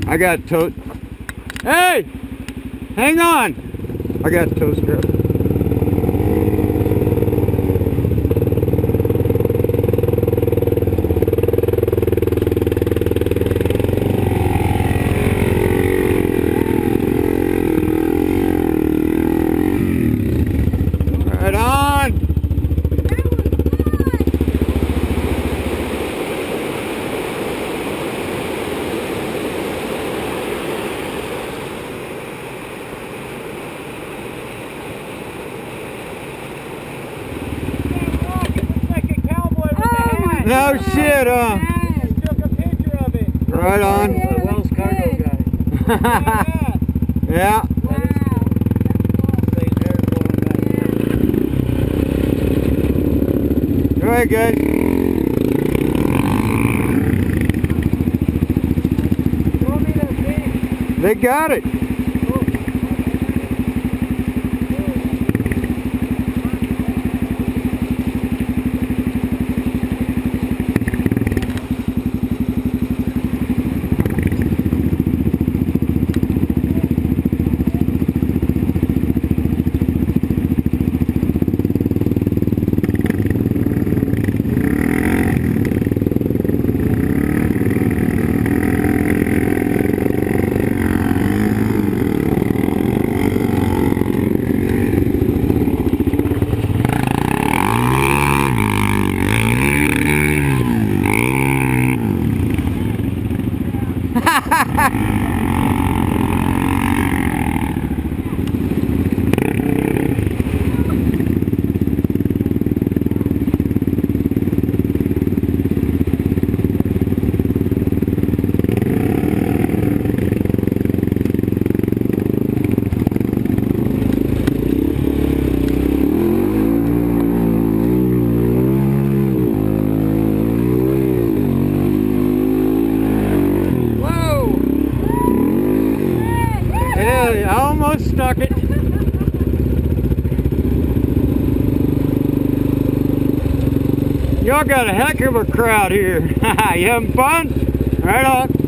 I got toast. Hey! Hang on! I got toast grub. Right on! No shit, huh? Just took a picture of it. Right on. The Wells Cargo guy. Yeah. Very good. They got it. I almost stuck it. Y'all got a heck of a crowd here. You having fun? Right on.